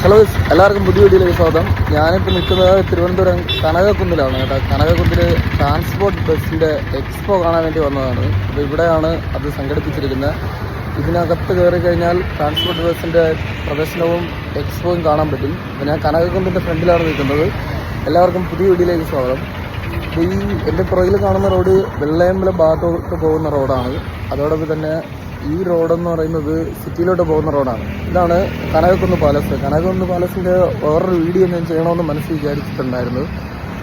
Hello, എല്ലാവർക്കും പുതിയ വീഡിയോയിലേക്ക് സ്വാഗതം. ഞാനിപ്പോൾ നിൽക്കുന്നത് തിരുവനന്തപുരം കനകക്കുന്നിലാണ് കേട്ടോ. കനകക്കുന്നിൽ ട്രാൻസ്പോർട്ട് ബസ്സിൻ്റെ എക്സ്പോ കാണാൻ വേണ്ടി വന്നതാണ്. അപ്പോൾ ഇവിടെയാണ് അത് സംഘടിപ്പിച്ചിരിക്കുന്നത്. ഇതിനകത്ത് കയറി കഴിഞ്ഞാൽ ട്രാൻസ്പോർട്ട് ബസ്സിൻ്റെ പ്രദർശനവും എക്സ്പോയും കാണാൻ പറ്റും. അപ്പോൾ ഞാൻ കനകക്കുന്നിൻ്റെ ഫ്രണ്ടിലാണ് നിൽക്കുന്നത്. എല്ലാവർക്കും പുതിയ വീഡിയോയിലേക്ക് സ്വാഗതം. അപ്പോൾ ഈ എൻ്റെ പുറകിൽ കാണുന്ന റോഡ് വെള്ളയമ്പലം ഭാഗത്തോട്ട് പോകുന്ന റോഡാണ്. അതോടൊപ്പം തന്നെ ഈ റോഡെന്ന് പറയുന്നത് സിറ്റിയിലോട്ട് പോകുന്ന റോഡാണ്. ഇതാണ് കനകക്കുന്ന് പാലസ്. കനകക്കുന്ന് പാലസിൻ്റെ വേറൊരു വീഡിയോ ഞാൻ ചെയ്യണമെന്ന് മനസ്സിൽ വിചാരിച്ചിട്ടുണ്ടായിരുന്നു.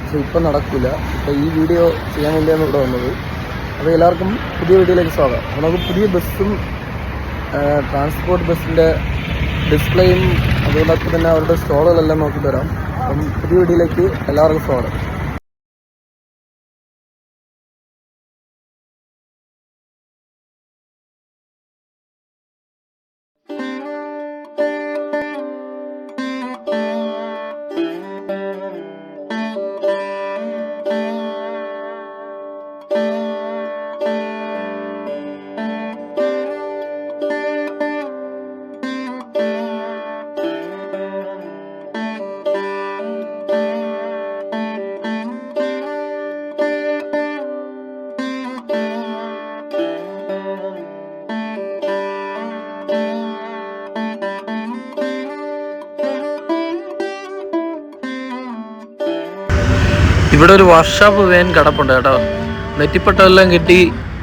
പക്ഷേ ഇപ്പം നടക്കില്ല. ഇപ്പോൾ ഈ വീഡിയോ ചെയ്യാൻ വേണ്ടിയാണ് ഇവിടെ വന്നത്. അപ്പോൾ എല്ലാവർക്കും പുതിയ വീഡിയോയിലേക്ക് സ്വാഗതം. അപ്പോൾ നമുക്ക് പുതിയ ബസ്സും ട്രാൻസ്പോർട്ട് ബസ്സിൻ്റെ ഡിസ്പ്ലേയും അതുകൊണ്ടൊക്കെ തന്നെ അവരുടെ സ്റ്റോളുകളെല്ലാം നോക്കിയിട്ട് വരാം. അപ്പം പുതിയ വീഡിയോയിലേക്ക് എല്ലാവർക്കും സ്വാഗതം. ഇവിടെ ഒരു വർക്ക്ഷോപ്പ് വേൻ കിടപ്പുണ്ട് കേട്ടോ. നെറ്റിപ്പട്ടെല്ലാം കെട്ടി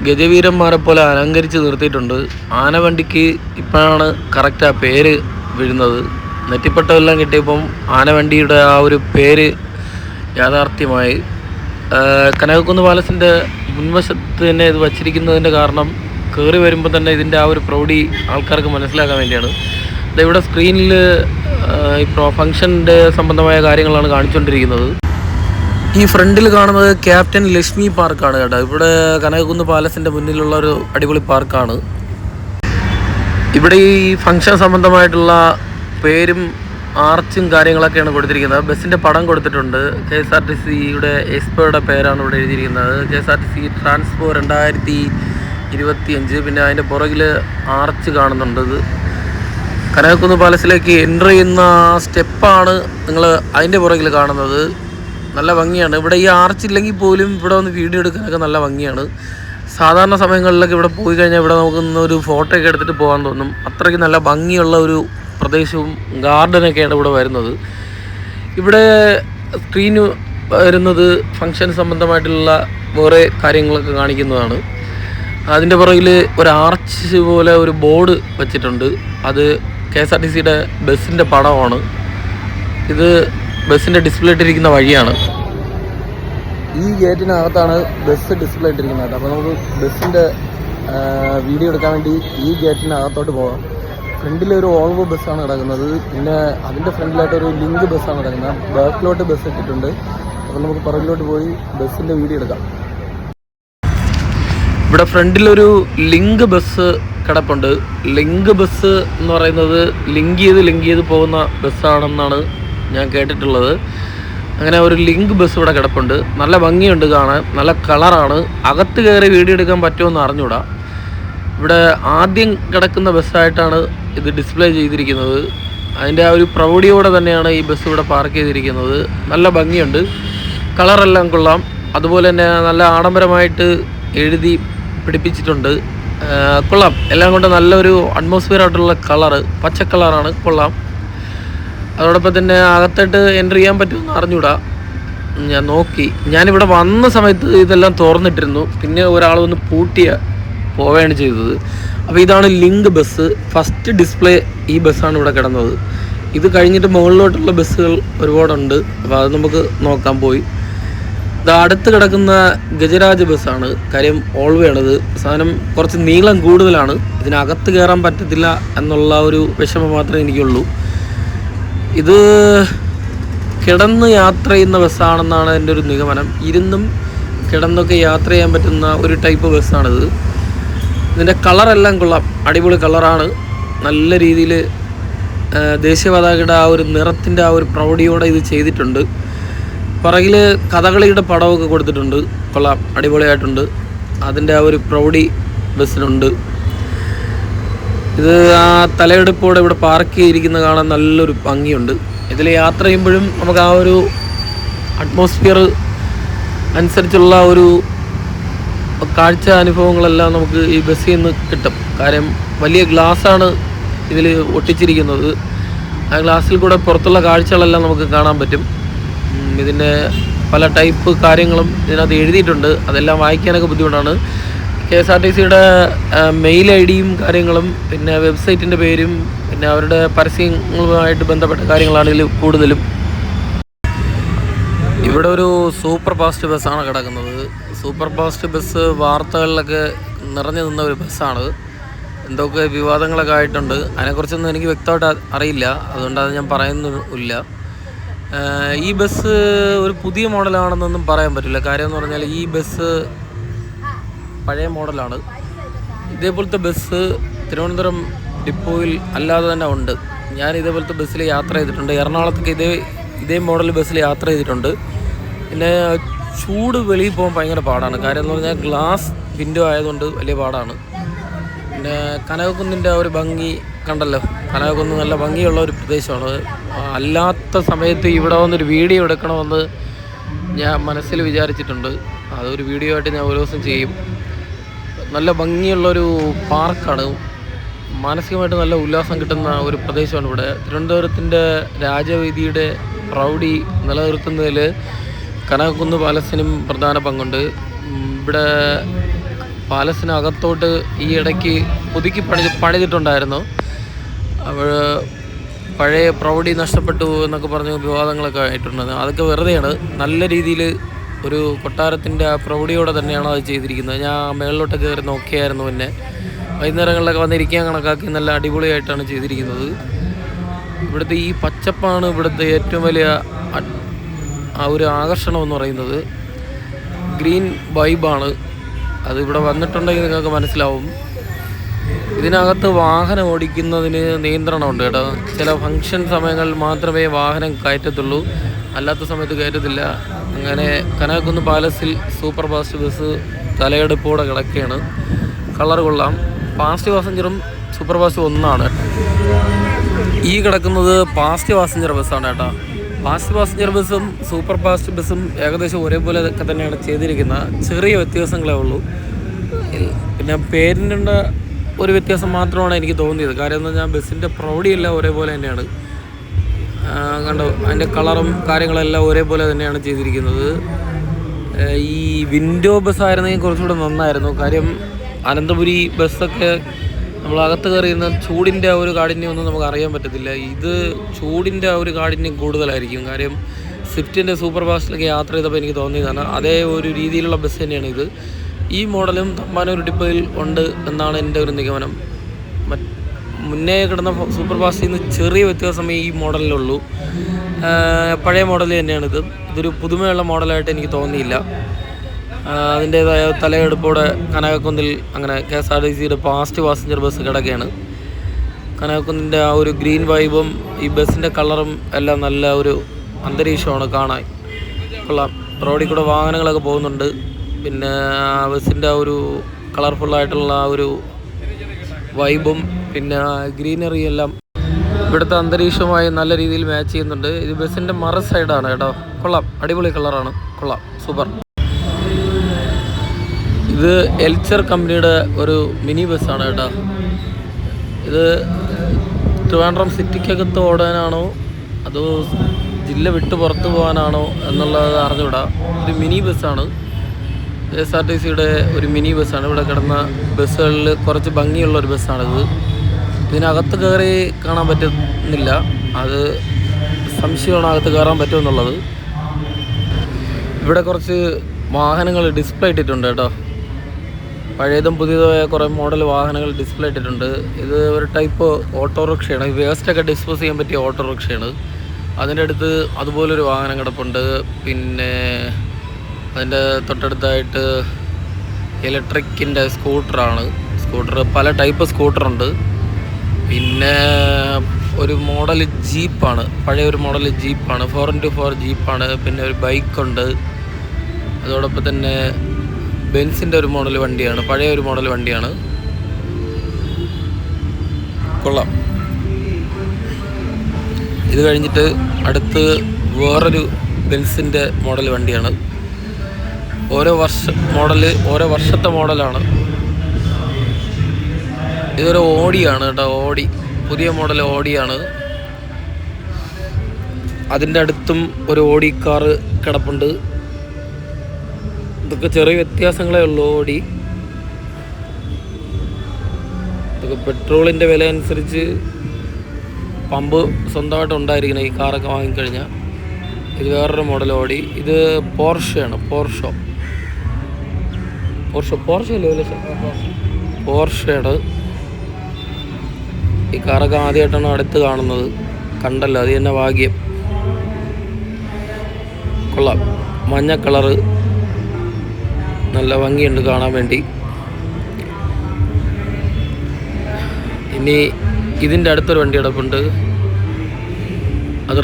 ഗജവീരന്മാരെ പോലെ അലങ്കരിച്ച് നിർത്തിയിട്ടുണ്ട്. ആനവണ്ടിക്ക് ഇപ്പോഴാണ് കറക്റ്റ് ആ പേര് വീഴുന്നത്. നെറ്റിപ്പട്ടെല്ലാം കിട്ടിയപ്പം ആനവണ്ടിയുടെ ആ ഒരു പേര് യാഥാർത്ഥ്യമായി. കനകക്കുന്ന് പാലസിൻ്റെ മുൻവശത്ത് തന്നെ ഇത് വച്ചിരിക്കുന്നതിൻ്റെ കാരണം കയറി വരുമ്പോൾ തന്നെ ഇതിൻ്റെ ആ ഒരു പ്രൗഢി ആൾക്കാർക്ക് മനസ്സിലാക്കാൻ വേണ്ടിയാണ്. ഇവിടെ സ്ക്രീനിൽ ഇപ്പോൾ ഫംഗ്ഷൻ്റെ സംബന്ധമായ കാര്യങ്ങളാണ് കാണിച്ചുകൊണ്ടിരിക്കുന്നത്. ഈ ഫ്രണ്ടിൽ കാണുന്നത് ക്യാപ്റ്റൻ ലക്ഷ്മി പാർക്കാണ് കേട്ടോ. ഇവിടെ കനകക്കുന്ന് പാലസിൻ്റെ മുന്നിലുള്ള ഒരു അടിപൊളി പാർക്കാണ്. ഇവിടെ ഈ ഫംഗ്ഷൻ സംബന്ധമായിട്ടുള്ള പേരും ആർച്ചും കാര്യങ്ങളൊക്കെയാണ് കൊടുത്തിരിക്കുന്നത്. ബസ്സിൻ്റെ പടം കൊടുത്തിട്ടുണ്ട്. KSRTCയുടെ എക്സ്പോയുടെ പേരാണ് ഇവിടെ എഴുതിയിരിക്കുന്നത്. KSRTC ട്രാൻസ്പോ 2025. പിന്നെ അതിൻ്റെ പുറകിൽ ആർച്ച് കാണുന്നുണ്ട്. ഇത് കനകക്കുന്ന് പാലസിലേക്ക് എൻ്റർ ചെയ്യുന്ന സ്റ്റെപ്പാണ് നിങ്ങൾ അതിൻ്റെ പുറകിൽ കാണുന്നത്. നല്ല ഭംഗിയാണ്. ഇവിടെ ഈ ആർച്ച് ഇല്ലെങ്കിൽ പോലും ഇവിടെ വന്ന് വീഡിയോ എടുക്കാനൊക്കെ നല്ല ഭംഗിയാണ്. സാധാരണ സമയങ്ങളിലൊക്കെ ഇവിടെ പോയി കഴിഞ്ഞാൽ ഇവിടെ നമുക്കൊന്നൊരു ഫോട്ടോ ഒക്കെ എടുത്തിട്ട് പോകാൻ തോന്നും. അത്രയ്ക്ക് നല്ല ഭംഗിയുള്ള ഒരു പ്രദേശവും ഗാർഡനൊക്കെയാണ് ഇവിടെ വരുന്നത്. ഇവിടെ സ്ക്രീന് വരുന്നത് ഫംഗ്ഷൻ സംബന്ധമായിട്ടുള്ള വേറെ കാര്യങ്ങളൊക്കെ കാണിക്കുന്നതാണ്. അതിൻ്റെ പുറകിൽ ഒരു ആർച്ച് പോലെ ഒരു ബോർഡ് വച്ചിട്ടുണ്ട്. അത് KSRTCയുടെ ബസ്സിൻ്റെ പടമാണ്. ഇത് ബസ്സിൻ്റെ ഡിസ്പ്ലേ ഇട്ടിരിക്കുന്ന വഴിയാണ്. ഈ ഗേറ്റിനകത്താണ് ബസ് ഡിസ്പ്ലേ ഇട്ടിരിക്കുന്നത്. അപ്പോൾ നമുക്ക് ബസ്സിൻ്റെ വീഡിയോ എടുക്കാൻ വേണ്ടി ഈ ഗേറ്റിനകത്തോട്ട് പോകാം. ഫ്രണ്ടിലൊരു ഓൾവോ ബസ്സാണ് കിടക്കുന്നത്. പിന്നെ അതിൻ്റെ ഫ്രണ്ടിലായിട്ട് ഒരു ലിങ്ക് ബസ്സാണ് കിടക്കുന്നത്. ബാക്കിലോട്ട് ബസ് ഇട്ടിട്ടുണ്ട്. അപ്പോൾ നമുക്ക് പുറകിലോട്ട് പോയി ബസ്സിൻ്റെ വീഡിയോ എടുക്കാം. ഇവിടെ ഫ്രണ്ടിലൊരു ലിങ്ക് ബസ് കിടപ്പുണ്ട്. ലിങ്ക് ബസ് എന്ന് പറയുന്നത് ലിങ്ക് ചെയ്ത് പോകുന്ന ബസ്സാണെന്നാണ് ഞാൻ കേട്ടിട്ടുള്ളത്. അങ്ങനെ ഒരു ലിങ്ക് ബസ് ഇവിടെ കിടപ്പുണ്ട്. നല്ല ഭംഗിയുണ്ട് കാണാൻ, നല്ല കളറാണ്. അകത്ത് കയറി വീഡിയോ എടുക്കാൻ പറ്റുമെന്ന് അറിഞ്ഞൂടാ. ഇവിടെ ആദ്യം കിടക്കുന്ന ബസ്സായിട്ടാണ് ഇത് ഡിസ്പ്ലേ ചെയ്തിരിക്കുന്നത്. അതിൻ്റെ ആ ഒരു പ്രൗഢിയോടെ തന്നെയാണ് ഈ ബസ് ഇവിടെ പാർക്ക് ചെയ്തിരിക്കുന്നത്. നല്ല ഭംഗിയുണ്ട്, കളറെല്ലാം കൊള്ളാം. അതുപോലെ തന്നെ നല്ല ആഡംബരമായിട്ട് എഴുതി പിടിപ്പിച്ചിട്ടുണ്ട്. കൊള്ളാം, എല്ലാം കൊണ്ട് നല്ലൊരു അറ്റ്മോസ്ഫിയർ ആയിട്ടുള്ള കളറ്, പച്ച കളറാണ്, കൊള്ളാം. അതോടൊപ്പം തന്നെ അകത്തോട്ട് എൻ്റർ ചെയ്യാൻ പറ്റുമെന്ന് അറിഞ്ഞൂടാ. ഞാൻ നോക്കി, ഞാനിവിടെ വന്ന സമയത്ത് ഇതെല്ലാം തുറന്നിട്ടിരുന്നു. പിന്നെ ഒരാൾ വന്ന് പോവുകയാണ് ചെയ്തത്. അപ്പോൾ ഇതാണ് ലിങ്ക് ബസ്. ഫസ്റ്റ് ഡിസ്പ്ലേ ഈ ബസ്സാണ് ഇവിടെ കിടന്നത്. ഇത് കഴിഞ്ഞിട്ട് മുകളിലോട്ടുള്ള ബസ്സുകൾ ഒരുപാടുണ്ട്. അപ്പോൾ അത് നമുക്ക് നോക്കാൻ പോയി. ഇത് അടുത്ത് കിടക്കുന്ന ഗജരാജ് ബസ്സാണ്. കാര്യം ഓൾവേ ആണിത്. സാധനം കുറച്ച് നീളം കൂടുതലാണ്. ഇതിനകത്ത് കയറാൻ പറ്റത്തില്ല എന്നുള്ള ഒരു വിഷമം മാത്രമേ എനിക്കുള്ളൂ. ഇത് കിടന്ന് യാത്ര ചെയ്യുന്ന ബസ്സാണെന്നാണ് എൻ്റെ ഒരു നിഗമനം. ഇരുന്നും കിടന്നൊക്കെ യാത്ര ചെയ്യാൻ പറ്റുന്ന ഒരു ടൈപ്പ് ബസ്സാണിത്. ഇതിൻ്റെ കളറെല്ലാം കൊള്ളാം, അടിപൊളി കളറാണ്. നല്ല രീതിയിൽ ദേശീയ പതാകയുടെ ആ ഒരു നിറത്തിൻ്റെ ആ ഒരു പ്രൗഢിയോടെ ഇത് ചെയ്തിട്ടുണ്ട്. പുറകിൽ കഥകളിയുടെ പടമൊക്കെ കൊടുത്തിട്ടുണ്ട്. കൊള്ളാം, അടിപൊളിയായിട്ടുണ്ട്. അതിൻ്റെ ആ ഒരു പ്രൗഢി ബസ്സിനുണ്ട്. ഇത് ആ തലയെടുപ്പോടെ ഇവിടെ പാർക്ക് ചെയ്തിരിക്കുന്നത് കാണാൻ നല്ലൊരു ഭംഗിയുണ്ട്. ഇതിൽ യാത്ര ചെയ്യുമ്പോഴും നമുക്ക് ആ ഒരു അറ്റ്മോസ്ഫിയർ അനുസരിച്ചുള്ള ഒരു കാഴ്ച അനുഭവങ്ങളെല്ലാം നമുക്ക് ഈ ബസ്സിൽ നിന്ന് കിട്ടും. കാര്യം വലിയ ഗ്ലാസ്സാണ് ഇതിൽ ഒട്ടിച്ചിരിക്കുന്നത്. ആ ഗ്ലാസ്സിൽ കൂടെ പുറത്തുള്ള കാഴ്ചകളെല്ലാം നമുക്ക് കാണാൻ പറ്റും. ഇതിൻ്റെ പല ടൈപ്പ് കാര്യങ്ങളും ഇതിനകത്ത് എഴുതിയിട്ടുണ്ട്. അതെല്ലാം വായിക്കാനൊക്കെ ബുദ്ധിമുട്ടാണ്. KSRTCയുടെ മെയിൽ ID യും കാര്യങ്ങളും പിന്നെ വെബ്സൈറ്റിൻ്റെ പേരും പിന്നെ അവരുടെ പരസ്യങ്ങളുമായിട്ട് ബന്ധപ്പെട്ട കാര്യങ്ങളാണ് ഇതിൽ കൂടുതലും. ഇവിടെ ഒരു സൂപ്പർ ഫാസ്റ്റ് ബസ്സാണ് കിടക്കുന്നത്. സൂപ്പർ ഫാസ്റ്റ് ബസ് വാർത്തകളിലൊക്കെ നിറഞ്ഞു നിന്ന ഒരു ബസ്സാണ്. എന്തൊക്കെ വിവാദങ്ങളൊക്കെ ആയിട്ടുണ്ട്. അതിനെക്കുറിച്ചൊന്നും എനിക്ക് വ്യക്തമായിട്ട് അറിയില്ല, അതുകൊണ്ട് അത് ഞാൻ പറയുന്നില്ല. ഈ ബസ് ഒരു പുതിയ മോഡലാണെന്നൊന്നും പറയാൻ പറ്റില്ല. കാര്യം എന്ന് പറഞ്ഞാൽ ഈ ബസ് പഴയ മോഡലാണ്. ഇതേപോലത്തെ ബസ് തിരുവനന്തപുരം ഡിപ്പോയിൽ അല്ലാതെ തന്നെ ഉണ്ട്. ഞാൻ ഇതേപോലത്തെ ബസ്സിൽ യാത്ര ചെയ്തിട്ടുണ്ട്. എറണാകുളത്തേക്ക് ഇതേ മോഡൽ ബസ്സിൽ യാത്ര ചെയ്തിട്ടുണ്ട്. പിന്നെ ചൂട് വെളിയിൽ പോകാൻ ഭയങ്കര പാടാണ്. കാര്യം എന്ന് പറഞ്ഞാൽ ഗ്ലാസ് വിൻഡോ ആയതുകൊണ്ട് വലിയ പാടാണ്. പിന്നെ കനകക്കുന്നിൻ്റെ ആ ഒരു ഭംഗി കണ്ടല്ലോ. കനകക്കുന്ന് നല്ല ഭംഗിയുള്ള ഒരു പ്രദേശമാണ്. അല്ലാത്ത സമയത്ത് ഇവിടെ വന്നൊരു വീഡിയോ എടുക്കണമെന്ന് ഞാൻ മനസ്സിൽ വിചാരിച്ചിട്ടുണ്ട്. അതൊരു വീഡിയോ ആയിട്ട് ഞാൻ ഒരു ദിവസം ചെയ്യും. നല്ല ഭംഗിയുള്ളൊരു പാർക്കാണ്. മാനസികമായിട്ട് നല്ല ഉല്ലാസം കിട്ടുന്ന ഒരു പ്രദേശമാണ് ഇവിടെ. തിരുവനന്തപുരത്തിൻ്റെ രാജവീതിയുടെ പ്രൗഢി നിലനിർത്തുന്നതിൽ കനകക്കുന്ന് പാലസിനും പ്രധാന പങ്കുണ്ട്. ഇവിടെ പാലസിനകത്തോട്ട് ഈ ഇടയ്ക്ക് പുതുക്കി പണിതിട്ടുണ്ടായിരുന്നു. പഴയ പ്രൗഢി നഷ്ടപ്പെട്ടു എന്നൊക്കെ പറഞ്ഞ് വിവാദങ്ങളൊക്കെ ആയിട്ടുണ്ട്. അതൊക്കെ വെറുതെയാണ്. നല്ല രീതിയിൽ ഒരു കൊട്ടാരത്തിൻ്റെ ആ പ്രൗഢിയോടെ തന്നെയാണ് അത് ചെയ്തിരിക്കുന്നത്. ഞാൻ മേളിലോട്ട് കയറി നോക്കിയായിരുന്നു. പിന്നെ വൈകുന്നേരങ്ങളിലൊക്കെ വന്നിരിക്കാൻ കണക്കാക്കി നല്ല അടിപൊളിയായിട്ടാണ് ചെയ്തിരിക്കുന്നത്. ഇവിടുത്തെ ഈ പച്ചപ്പാണ് ഇവിടുത്തെ ഏറ്റവും വലിയ ആ ഒരു ആകർഷണം എന്ന് പറയുന്നത്. ഗ്രീൻ വൈബാണ്. അത് ഇവിടെ വന്നിട്ടുണ്ടെങ്കിൽ നിങ്ങൾക്ക് മനസ്സിലാവും. ഇതിനകത്ത് വാഹനം ഓടിക്കുന്നതിന് നിയന്ത്രണമുണ്ട് കേട്ടോ. ചില ഫംഗ്ഷൻ സമയങ്ങളിൽ മാത്രമേ വാഹനം കയറ്റത്തുള്ളൂ, അല്ലാത്ത സമയത്ത് കയറ്റത്തില്ല. അങ്ങനെ കനകക്കുന്ന് പാലസിൽ സൂപ്പർ ഫാസ്റ്റ് ബസ് തലയെടുപ്പോടെ കിടക്കുകയാണ്. കളർ കൊള്ളാം. ഫാസ്റ്റ് പാസഞ്ചറും സൂപ്പർ ഫാസ്റ്റ് ഒന്നാണ്. ഈ കിടക്കുന്നത് ഫാസ്റ്റ് പാസഞ്ചർ ബസ്സാണ് കേട്ടോ. ഫാസ്റ്റ് പാസഞ്ചർ ബസ്സും സൂപ്പർ ഫാസ്റ്റ് ബസ്സും ഏകദേശം ഒരേപോലെ ഒക്കെ തന്നെയാണ് ചെയ്തിരിക്കുന്നത്. ചെറിയ വ്യത്യാസങ്ങളേ ഉള്ളൂ. പിന്നെ പേരിൻ്റെ ഒരു വ്യത്യാസം മാത്രമാണ് എനിക്ക് തോന്നിയത്. കാര്യം എന്ന് പറഞ്ഞാൽ ബസ്സിൻ്റെ പ്രൗഢിയെല്ലാം ഒരേപോലെ തന്നെയാണ്. കണ്ടോ, അതിൻ്റെ കളറും കാര്യങ്ങളെല്ലാം ഒരേപോലെ തന്നെയാണ് ചെയ്തിരിക്കുന്നത്. ഈ വിൻഡോ ബസ്സായിരുന്നെങ്കിൽ കുറച്ചുകൂടെ നന്നായിരുന്നു. കാര്യം അനന്തപുരി ബസ്സൊക്കെ നമ്മൾ അകത്ത് കയറിയിരുന്ന ചൂടിൻ്റെ ആ ഒരു കാഠിന്യമൊന്നും നമുക്ക് അറിയാൻ പറ്റത്തില്ല. ഇത് ചൂടിൻ്റെ ആ ഒരു കാഠിന്യം കൂടുതലായിരിക്കും. കാര്യം സ്വിഫ്റ്റിൻ്റെ സൂപ്പർ ഫാസ്റ്റിലൊക്കെ യാത്ര ചെയ്തപ്പോൾ എനിക്ക് തോന്നിയതാണ്. അതേ ഒരു രീതിയിലുള്ള ബസ് തന്നെയാണ് ഇത്. ഈ മോഡലും തമ്പാനൂർ ഡിപ്പോയിൽ ഉണ്ട് എന്നാണ് എൻ്റെ ഒരു നിഗമനം. മുന്നേ കിടന്ന സൂപ്പർ ഫാസ്റ്റിൽ നിന്ന് ചെറിയ വ്യത്യാസമേ ഈ മോഡലിലുള്ളൂ. പഴയ മോഡൽ തന്നെയാണിത്. ഇതൊരു പുതുമയുള്ള മോഡലായിട്ട് എനിക്ക് തോന്നിയില്ല. അതിൻ്റേതായ തലയെടുപ്പോടെ കനകക്കുന്നിൽ അങ്ങനെ KSRTCയുടെ ഫാസ്റ്റ് പാസഞ്ചർ ബസ് കിടക്കുകയാണ്. കനകക്കുന്നിൻ്റെ ആ ഒരു ഗ്രീൻ വൈബും ഈ ബസ്സിൻ്റെ കളറും എല്ലാം നല്ല ഒരു അന്തരീക്ഷമാണ് കാണാൻ. കൊള്ളാം. റോഡിൽ കൂടെ വാഹനങ്ങളൊക്കെ പോകുന്നുണ്ട്. പിന്നെ ബസ്സിൻ്റെ ആ ഒരു കളർഫുള്ളായിട്ടുള്ള ആ ഒരു വൈബും പിന്നെ ഗ്രീനറി എല്ലാം ഇവിടുത്തെ അന്തരീക്ഷവുമായി നല്ല രീതിയിൽ മാച്ച് ചെയ്യുന്നുണ്ട്. ഇത് ബസ്സിൻ്റെ മറ സൈഡാണ് കേട്ടോ. കൊള്ളാം. അടിപൊളി കളറാണ്. കൊള്ളാം. സൂപ്പർ. ഇത് എൽച്ചർ കമ്പനിയുടെ ഒരു മിനി ബസ്സാണ് കേട്ടോ. ഇത് ട്രിവാൻഡ്രം സിറ്റിക്കകത്ത് ഓടാനാണോ അതോ ജില്ല വിട്ട് പുറത്ത് പോകാനാണോ എന്നുള്ളത് അറിഞ്ഞുകൂടാ. ഒരു മിനി ബസ്സാണ്. KSRTCയുടെ ഒരു മിനി ബസ്സാണ്. ഇവിടെ കിടന്ന ബസ്സുകളിൽ കുറച്ച് ഭംഗിയുള്ളൊരു ബസ്സാണിത്. ഇതിനകത്ത് കയറി കാണാൻ പറ്റുന്നില്ല. അത് സംശയമാണ് അകത്ത് കയറാൻ പറ്റുമെന്നുള്ളത്. ഇവിടെ കുറച്ച് വാഹനങ്ങൾ ഡിസ്പ്ലേ ഇട്ടിട്ടുണ്ട് കേട്ടോ. പഴയതും പുതിയതുമായ കുറേ മോഡൽ വാഹനങ്ങൾ ഡിസ്പ്ലേ ഇട്ടിട്ടുണ്ട്. ഇത് ഒരു ടൈപ്പ് ഓട്ടോറിക്ഷയാണ്. വേസ്റ്റൊക്കെ ഡിസ്പോസ് ചെയ്യാൻ പറ്റിയ ഓട്ടോറിക്ഷയാണ്. അതിൻ്റെ അടുത്ത് അതുപോലൊരു വാഹനം കിടപ്പുണ്ട്. പിന്നെ അതിൻ്റെ തൊട്ടടുത്തായിട്ട് ഇലക്ട്രിക്കിൻ്റെ സ്കൂട്ടറാണ്. സ്കൂട്ടർ പല ടൈപ്പ് സ്കൂട്ടറുണ്ട്. പിന്നെ ഒരു മോഡൽ ജീപ്പാണ്. പഴയ ഒരു മോഡൽ ജീപ്പാണ്. 4x4 ജീപ്പാണ്. പിന്നെ ഒരു ബൈക്കുണ്ട്. അതോടൊപ്പം തന്നെ ബെൻസിൻ്റെ ഒരു മോഡൽ വണ്ടിയാണ്. പഴയ ഒരു മോഡൽ വണ്ടിയാണ്. കൊള്ളാം. ഇത് കഴിഞ്ഞിട്ട് അടുത്ത് വേറൊരു ബെൻസിൻ്റെ മോഡൽ വണ്ടിയാണ്. ഓരോ വർഷത്തെ മോഡലാണ്. ഇതൊരു ഓഡിയാണ് കേട്ടോ, ഓഡി, പുതിയ മോഡൽ ഓഡിയാണ്. അതിൻ്റെ അടുത്തും ഒരു ഓഡി കാറ് കിടപ്പുണ്ട്. ഇതൊക്കെ ചെറിയ വ്യത്യാസങ്ങളേ ഉള്ളൂ. ഓഡി ഇതൊക്കെ പെട്രോളിൻ്റെ വില അനുസരിച്ച് പമ്പ് സ്വന്തമായിട്ട് ഉണ്ടായിരിക്കണം ഈ കാറൊക്കെ വാങ്ങിക്കഴിഞ്ഞാൽ. ഇത് വേറൊരു മോഡൽ ഓഡി. ഇത് പോർഷയാണ്, പോർഷയാണ്. ഈ കാറൊക്കെ ആദ്യമായിട്ടാണ് അടുത്ത് കാണുന്നത്. കണ്ടല്ലോ, അത് തന്നെ ഭാഗ്യം. കൊള്ളാം. മഞ്ഞ കളറ്, നല്ല ഭംഗിയുണ്ട് കാണാൻ വേണ്ടി. ഇനി ഇതിൻ്റെ അടുത്തൊരു വണ്ടി കിടപ്പുണ്ട്. അത്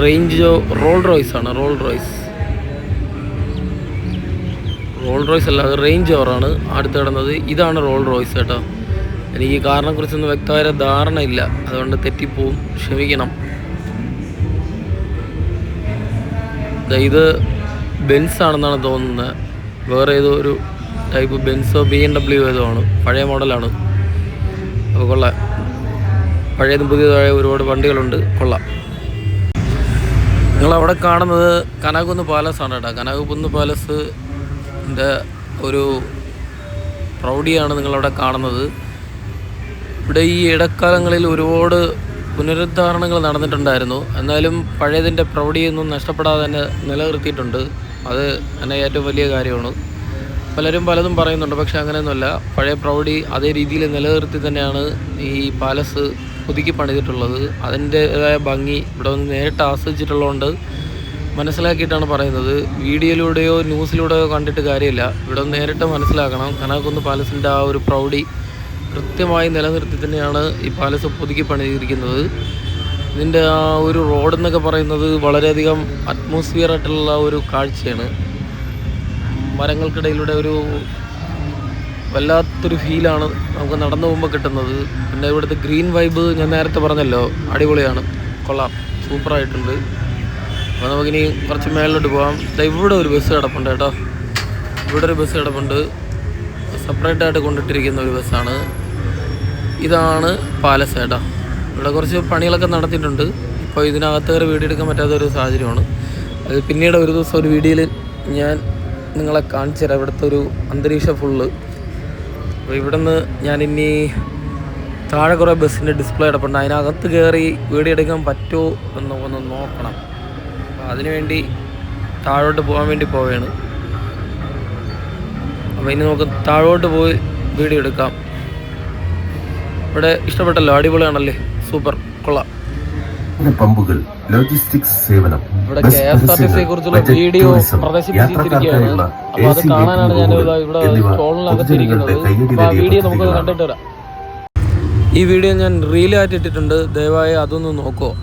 റോൾ റോയ്സ് ആണ്. റോൾ റോയ്സ് അല്ല, അത് റേഞ്ച് ഓവറാണ് അടുത്ത് കിടന്നത്. ഇതാണ് റോൾ റോയ്സ് കേട്ടോ. എനിക്ക് ഈ കാറിനെ കുറിച്ചൊന്നും വ്യക്തമായ ധാരണ ഇല്ല, അതുകൊണ്ട് തെറ്റിപ്പോവും, ക്ഷമിക്കണം. ഇത് ബെൻസ് ആണെന്നാണ് തോന്നുന്നത്. വേറെ ഏതോ ഒരു ടൈപ്പ് ബെൻസോ BMW ഏതോ ആണ്. പഴയ മോഡലാണ്. അപ്പോൾ കൊള്ളാം. പഴയതും പുതിയതായ ഒരുപാട് വണ്ടികളുണ്ട്. കൊള്ളാം. നിങ്ങളവിടെ കാണുന്നത് കനകുന്ന് പാലസാണ് കേട്ടോ. കനകുന്ന് പാലസിൻ്റെ ഒരു പ്രൗഢിയാണ് നിങ്ങളവിടെ കാണുന്നത്. ഇവിടെ ഈ ഇടക്കാലങ്ങളിൽ ഒരുപാട് പുനരുദ്ധാരണങ്ങൾ നടന്നിട്ടുണ്ടായിരുന്നു. എന്നാലും പഴയതിൻ്റെ പ്രൗഢിയൊന്നും നഷ്ടപ്പെടാതെ തന്നെ നിലനിർത്തിയിട്ടുണ്ട്. അത് തന്നെ ഏറ്റവും വലിയ കാര്യമാണ്. പലരും പലതും പറയുന്നുണ്ട്, പക്ഷെ അങ്ങനെയൊന്നുമല്ല. പഴയ പ്രൗഢി അതേ രീതിയിൽ നിലനിർത്തി തന്നെയാണ് ഈ പാലസ് പുതുക്കി പണിതിട്ടുള്ളത്. അതിൻ്റേതായ ഭംഗി ഇവിടെ വന്ന് നേരിട്ട് ആസ്വദിച്ചിട്ടുള്ളതുകൊണ്ട് മനസ്സിലാക്കിയിട്ടാണ് പറയുന്നത്. വീഡിയോയിലൂടെയോ ന്യൂസിലൂടെയോ കണ്ടിട്ട് കാര്യമില്ല. ഇവിടെ ഒന്ന് നേരിട്ട് മനസ്സിലാക്കണം. കനകുന്ന് പാലസിൻ്റെ ആ ഒരു പ്രൗഢി കൃത്യമായി നിലനിർത്തി തന്നെയാണ് ഈ പാലസ് പുതുക്കി പണിതിരിക്കുന്നത്. ഇതിൻ്റെ ആ ഒരു റോഡെന്നൊക്കെ പറയുന്നത് വളരെയധികം അറ്റ്മോസ്ഫിയർ ആയിട്ടുള്ള ഒരു കാഴ്ചയാണ്. മരങ്ങൾക്കിടയിലൂടെ ഒരു വല്ലാത്തൊരു ഫീലാണ് നമുക്ക് നടന്നു പോകുമ്പോൾ കിട്ടുന്നത്. പിന്നെ ഇവിടുത്തെ ഗ്രീൻ വൈബ് ഞാൻ നേരത്തെ പറഞ്ഞല്ലോ, അടിപൊളിയാണ്. കൊള്ളാം, സൂപ്പറായിട്ടുണ്ട്. അപ്പോൾ നമുക്കിനി കുറച്ച് മേളിലോട്ട് പോകാം. ഇവിടെ ഒരു ബസ് കിടപ്പുണ്ട് കേട്ടോ. ഇവിടെ ഒരു ബസ് കിടപ്പുണ്ട്. സെപ്പറേറ്റായിട്ട് കൊണ്ടിട്ടിരിക്കുന്ന ഒരു ബസ്സാണ്. ഇതാണ് പാലസ് കേട്ടോ. ഇവിടെ കുറച്ച് പണികളൊക്കെ നടത്തിയിട്ടുണ്ട്. ഇപ്പോൾ ഇതിനകത്ത് കയറി വീഡിയോ എടുക്കാൻ പറ്റാത്തൊരു സാഹചര്യമാണ്. അത് പിന്നീട് ഒരു ദിവസം ഒരു വീഡിയോയിൽ ഞാൻ നിങ്ങളെ കാണിച്ചു തരാം. ഇവിടുത്തെ ഒരു അന്തരീക്ഷം ഫുള്ള്. അപ്പോൾ ഇവിടുന്ന് ഞാനിനി താഴെ കുറേ ബസ്സിൻ്റെ ഡിസ്പ്ലേ കിടപ്പുണ്ട്. അതിനകത്ത് കയറി വീഡിയോ എടുക്കാൻ പറ്റുമോ എന്നൊന്ന് നോക്കണം. അപ്പോൾ അതിനുവേണ്ടി താഴോട്ട് പോകാൻ വേണ്ടി പോവുകയാണ്. അപ്പോൾ ഇനി നമുക്ക് താഴോട്ട് പോയി വീഡിയോ എടുക്കാം. ഇവിടെ ഇഷ്ടപ്പെട്ടല്ലോ, അടിപൊളിയാണല്ലേ, സൂപ്പർ, കൊള്ളാം. പമ്പുകൾ, ലോജിസ്റ്റിക്സ് സേവനം, ഇവിടെ KSRTC കുറിച്ചുള്ള വീഡിയോ പ്രദർശിപ്പിച്ചിരിക്കുകയാണ്. അപ്പോൾ അത് കാണാനാണ് ഞാൻ ഇവിടെ സ്റ്റോളിനകത്തിരിക്കുന്നത്. അപ്പോൾ ആ വീഡിയോ നമുക്ക് കണ്ടിട്ട് വരാം. ഈ വീഡിയോ ഞാൻ റീലായിട്ട് ഇട്ടിട്ടുണ്ട്, ദയവായി അതൊന്ന് നോക്കുമോ.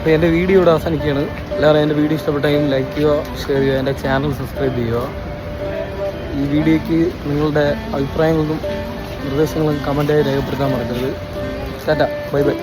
അപ്പോൾ എൻ്റെ വീഡിയോ ഇവിടെ അവസാനിക്കുകയാണ്. എല്ലാവരും എൻ്റെ വീഡിയോ ഇഷ്ടപ്പെട്ടെങ്കിൽ ലൈക്ക് ചെയ്യുക, ഷെയർ ചെയ്യുക, എൻ്റെ ചാനൽ സബ്സ്ക്രൈബ് ചെയ്യുക. ഈ വീഡിയോയ്ക്ക് നിങ്ങളുടെ അഭിപ്രായങ്ങളും നിർദ്ദേശങ്ങളും കമൻറ്റായി രേഖപ്പെടുത്താൻ മറക്കരുത്. Tata, bye bye.